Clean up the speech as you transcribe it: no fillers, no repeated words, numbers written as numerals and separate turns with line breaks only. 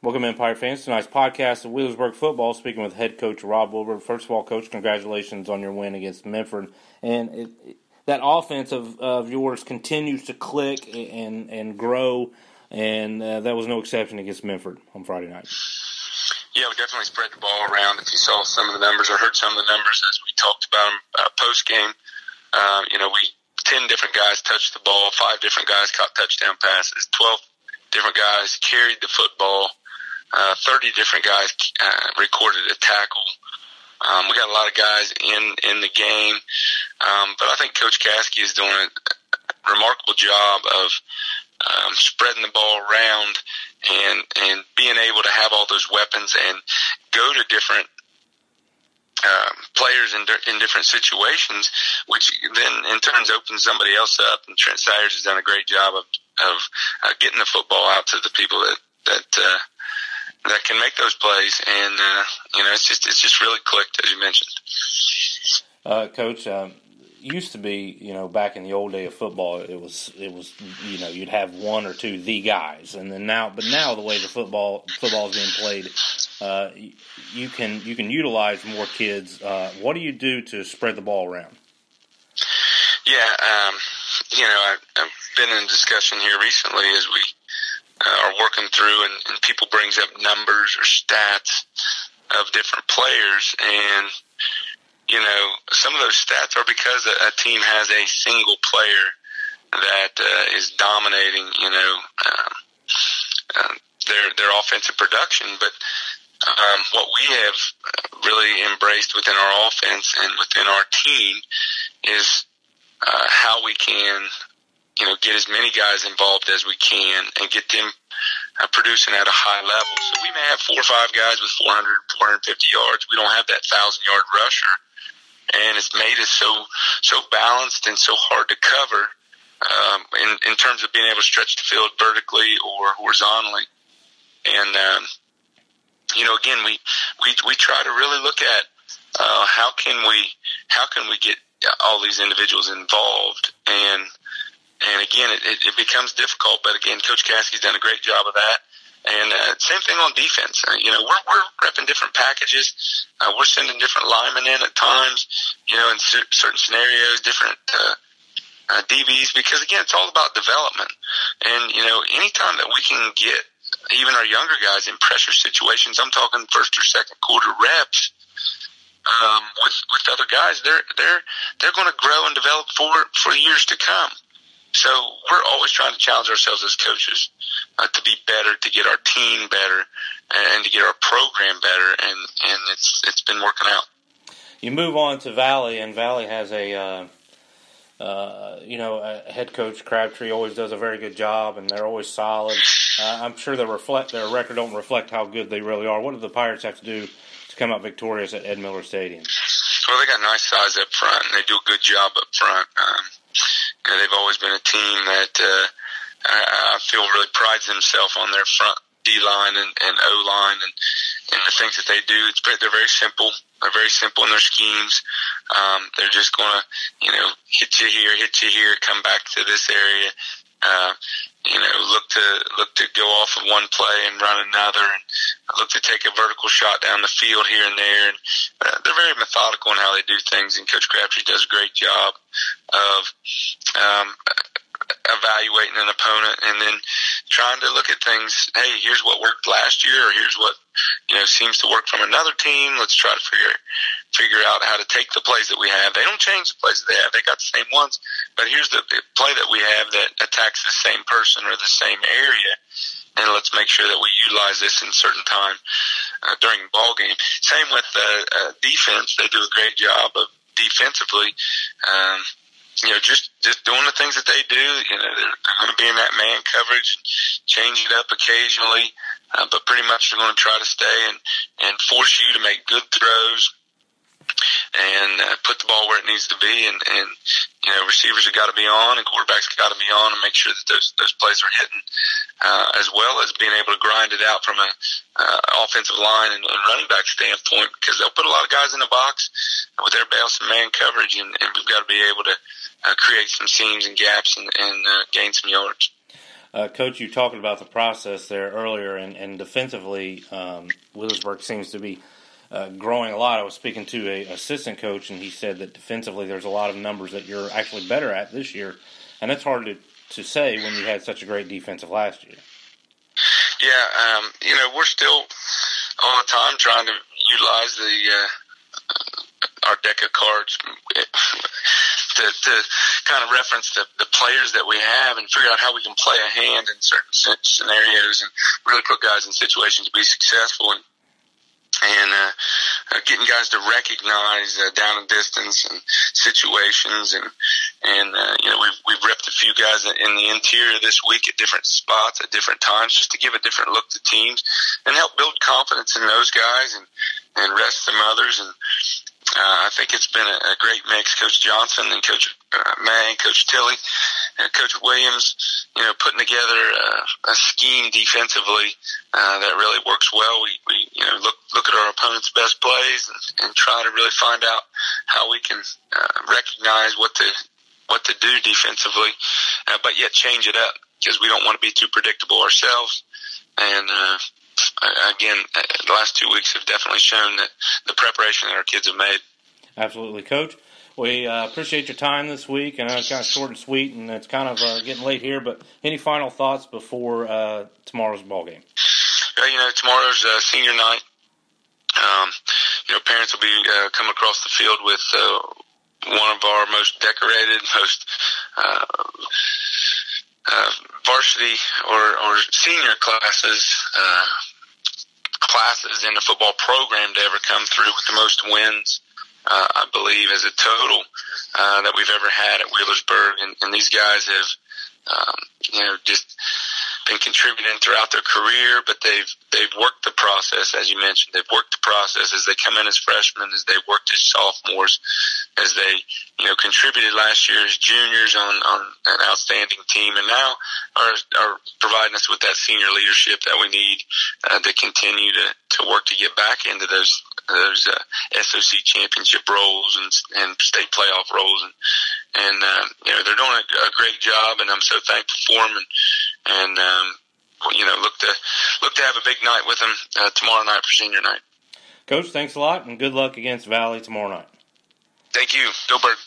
Welcome, Empire fans. Tonight's podcast of Wheelersburg football, speaking with head coach Rob Woodward. First of all, Coach, congratulations on your win against Memphis. And that offense of yours continues to click and grow, and that was no exception against Memphis on Friday night.
Yeah, we definitely spread the ball around. If you saw some of the numbers or heard some of the numbers as we talked about them post-game, we 10 different guys touched the ball, 5 different guys caught touchdown passes, 12 different guys carried the football. 30 different guys recorded a tackle. We got a lot of guys in the game, but I think Coach Caskey is doing a remarkable job of spreading the ball around and being able to have all those weapons and go to different players in different situations, which then in turn opens somebody else up. And Trent Sayers has done a great job of getting the football out to the people that can make those plays, and it's just really clicked, as you mentioned.
Coach, used to be, back in the old day of football, it was you'd have one or two the guys, and then now the way the football is being played, you can utilize more kids. What do you do to spread the ball around?
Yeah, I've been in discussion here recently as we are working through, and people brings up numbers or stats of different players, and some of those stats are because a team has a single player that is dominating their offensive production. But what we have really embraced within our offense and within our team is how we can get as many guys involved as we can and get them producing at a high level. So we may have 4 or 5 guys with 400, 450 yards. We don't have that 1,000-yard rusher. And it's made us so balanced and so hard to cover in terms of being able to stretch the field vertically or horizontally. And, again, we try to really look at how can we get all these individuals involved. And again, it becomes difficult, but again, Coach Caskey's done a great job of that. And same thing on defense. We're repping different packages. We're sending different linemen in at times, in certain scenarios, different DBs, because again, it's all about development. And, anytime that we can get even our younger guys in pressure situations, I'm talking first or second quarter reps, with other guys, they're going to grow and develop for years to come. So we're always trying to challenge ourselves as coaches to be better, to get our team better, and to get our program better, and it's been working out.
You move on to Valley, and Valley has a head coach, Crabtree, always does a very good job, and they're always solid. I'm sure their record don't reflect how good they really are. What do the Pirates have to do to come out victorious at Ed Miller Stadium?
Well, they got nice size up front, and they do a good job up front. They've always been a team that I feel really prides themselves on their front D-line and O-line and the things that they do. They're very simple. They're very simple in their schemes. They're just going to, hit you here, come back to this area, look to go off of one play and run another, and look to take a vertical shot down the field here and there. And they're very methodical in how they do things, and Coach Crabtree does a great job of evaluating an opponent and then trying to look at things. Hey, here's what worked last year, or here's what seems to work from another team. Let's try to figure out how to take the plays that we have. They don't change the plays that they have. They got the same ones, but here's the play that we have that attacks the same person or the same area, and let's make sure that we utilize this in certain time during the ball game. Same with defense. They do a great job of defensively. Just doing the things that they do. They're going to be in that man coverage and change it up occasionally, but pretty much they're going to try to stay and force you to make good throws and put the ball where it needs to be. And receivers have got to be on, and quarterbacks have got to be on, and make sure that those plays are hitting, as well as being able to grind it out from a offensive line and running back standpoint, because they'll put a lot of guys in the box with their bails and man coverage, and we've got to be able to create some seams and gaps and gain some yards.
Coach, you talked about the process there earlier, and defensively, Wheelersburg seems to be growing a lot. I was speaking to an assistant coach, and he said that defensively there's a lot of numbers that you're actually better at this year, and that's hard to say when you had such a great defensive last year.
Yeah, we're still all the time trying to utilize our deck of cards to kind of reference the players that we have and figure out how we can play a hand in certain scenarios and really put guys in situations to be successful and getting guys to recognize down and distance and situations and we've repped a few guys in the interior this week at different spots at different times just to give a different look to teams and help build confidence in those guys and rest some others. And I think it's been a great mix. Coach Johnson and Coach May, Coach Tilley, and Coach Williams, putting together a scheme defensively that really works well. We look at our opponent's best plays and try to really find out how we can recognize what to do defensively, but yet change it up because we don't want to be too predictable ourselves. And again, the last 2 weeks have definitely shown that the preparation that our kids have made.
Absolutely, Coach. We appreciate your time this week. I know it's kind of short and sweet, and it's kind of getting late here, but any final thoughts before tomorrow's ball game?
Tomorrow's senior night. Parents will be coming across the field with one of our most decorated, most varsity or senior classes in the football program to ever come through with the most wins, I believe, as a total that we've ever had at Wheelersburg. And these guys have, just been contributing throughout their career, but they've worked the process, as you mentioned. They've worked the process as they come in as freshmen, as they worked as sophomores, as they, contributed last year as juniors on an outstanding team, and now are providing us with that senior leadership that we need to continue to work to get back into those SOC championship roles and state playoff roles, and they're doing a great job, and I'm so thankful for them, and look to have a big night with them tomorrow night for senior night.
Coach, thanks a lot, and good luck against Valley tomorrow night.
Thank you. Go Bird.